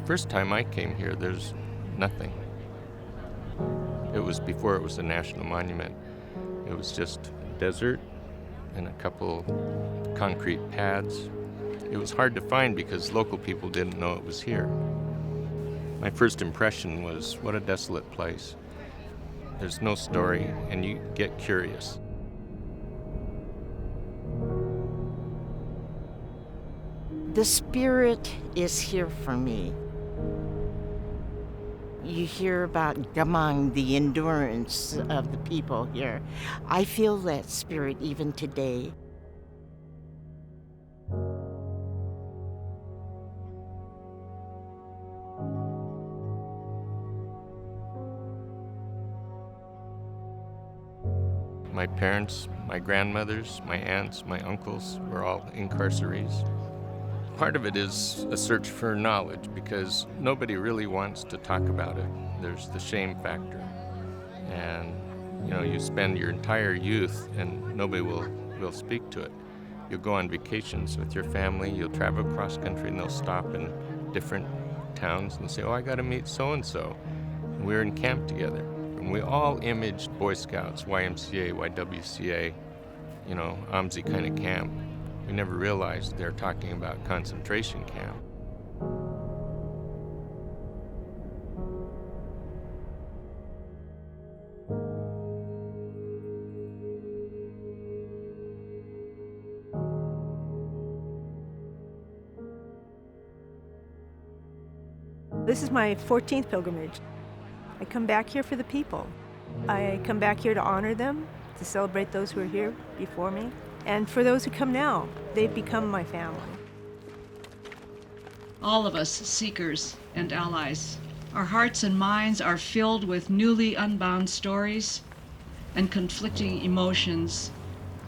First time I came here, there's nothing. It was before it was a national monument. It was just desert and a couple concrete pads. It was hard to find because local people didn't know it was here. My first impression was, what a desolate place. There's no story, and you get curious. The spirit is here for me. You hear about gamang, the endurance of the people here. I feel that spirit even today. My parents, my grandmothers, my aunts, my uncles were all incarcerees. Part of it is a search for knowledge because nobody really wants to talk about it. There's the shame factor. And, you spend your entire youth and nobody will speak to it. You'll go on vacations with your family, you'll travel cross country and they'll stop in different towns and say, oh, I got to meet so-and-so. And we're in camp together. And we all imaged Boy Scouts, YMCA, YWCA, OMSI kind of camp. We never realized they're talking about concentration camp. This is my 14th pilgrimage. I come back here for the people. I come back here to honor them, to celebrate those who are here before me. And for those who come now, they've become my family. All of us, seekers and allies, our hearts and minds are filled with newly unbound stories and conflicting emotions.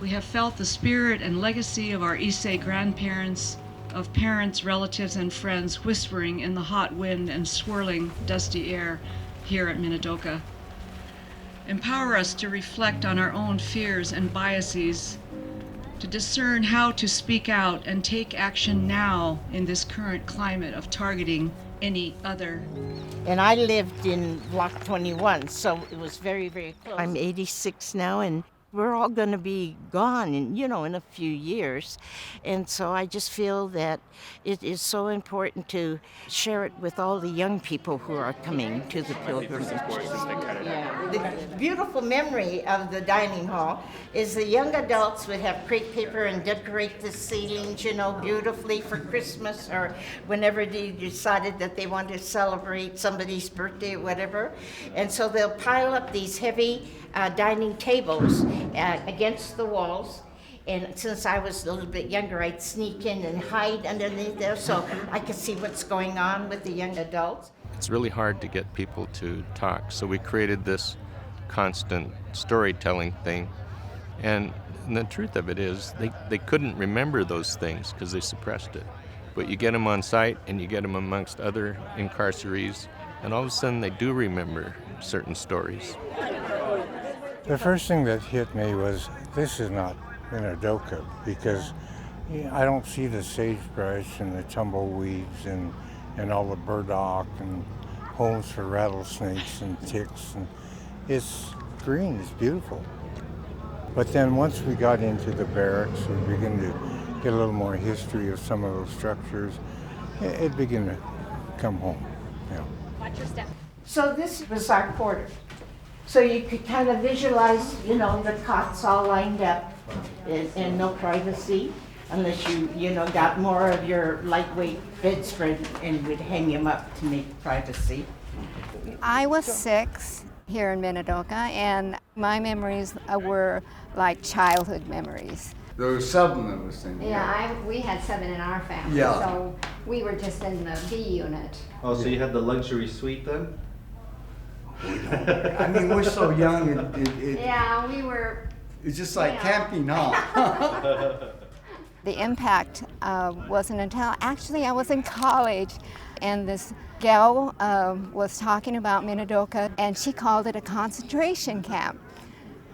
We have felt the spirit and legacy of our Issei grandparents, of parents, relatives, and friends whispering in the hot wind and swirling, dusty air here at Minidoka. Empower us to reflect on our own fears and biases, to discern how to speak out and take action now in this current climate of targeting any other. And I lived in Block 21, so it was very, very close. I'm 86 now, and we're all going to be gone in a few years. And so I just feel that it is so important to share it with all the young people who are coming to the pilgrimage. The beautiful memory of the dining hall is the young adults would have crepe paper and decorate the ceilings, beautifully for Christmas or whenever they decided that they wanted to celebrate somebody's birthday or whatever. And so they'll pile up these heavy dining tables against the walls. And since I was a little bit younger, I'd sneak in and hide underneath there so I could see what's going on with the young adults. It's really hard to get people to talk, so we created this constant storytelling thing. And the truth of it is, they couldn't remember those things because they suppressed it. But you get them on site and you get them amongst other incarcerees, and all of a sudden they do remember certain stories. The first thing that hit me was, this is not Minidoka, because I don't see the sagebrush and the tumbleweeds and all the burdock and homes for rattlesnakes and ticks. And it's green, it's beautiful. But then once we got into the barracks, we began to get a little more history of some of those structures. It began to come home. Watch your step. So this was our quarter. So you could kind of visualize, the cots all lined up and no privacy unless you got more of your lightweight bedspread and would hang them up to make privacy. I was 6 here in Minidoka, and my memories were like childhood memories. There were 7 of us in here. Yeah, we had 7 in our family, so we were just in the B unit. Oh, so you had the luxury suite then? I mean, we're so young. We were. It's just like camping, huh? The impact wasn't until actually I was in college, and this gal was talking about Minidoka, and she called it a concentration camp.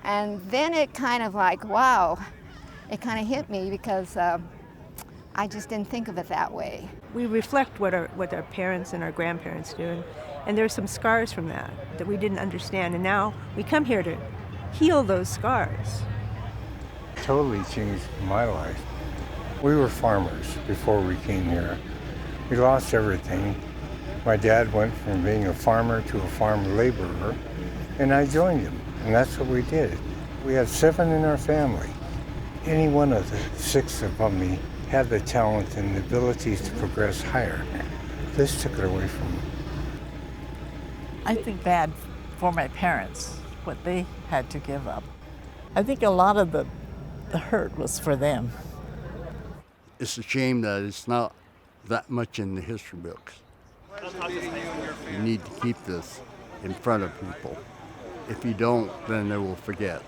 And then it kind of like, wow, it kind of hit me because I just didn't think of it that way. We reflect what our parents and our grandparents do, and there's some scars from that we didn't understand, and now we come here to heal those scars. Totally changed my life. We were farmers before we came here. We lost everything. My dad went from being a farmer to a farm laborer, and I joined him, and that's what we did. We had 7 in our family. Any one of the 6 of me had the talent and the abilities to progress higher. This took it away from me. I think bad for my parents, what they had to give up. I think a lot of the hurt was for them. It's a shame that it's not that much in the history books. You need to keep this in front of people. If you don't, then they will forget.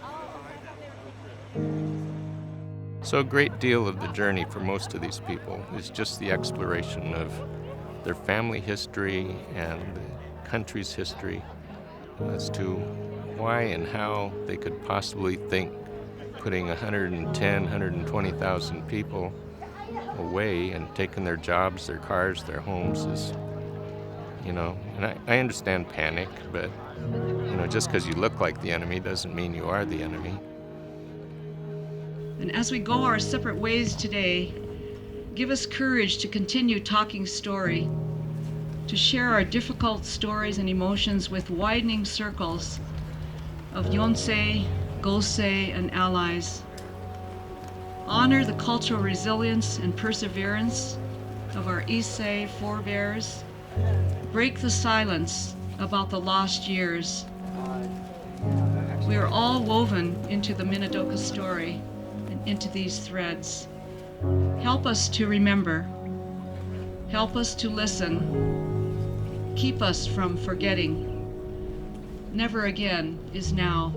So a great deal of the journey for most of these people is just the exploration of their family history and the country's history as to why and how they could possibly think putting 110, 120,000 people away and taking their jobs, their cars, their homes is, and I understand panic, but, just because you look like the enemy doesn't mean you are the enemy. And as we go our separate ways today, give us courage to continue talking story, to share our difficult stories and emotions with widening circles of Yonsei, Gosei, and allies. Honor the cultural resilience and perseverance of our Issei forebears. Break the silence about the lost years. We are all woven into the Minidoka story and into these threads. Help us to remember. Help us to listen. Keep us from forgetting. Never again is now.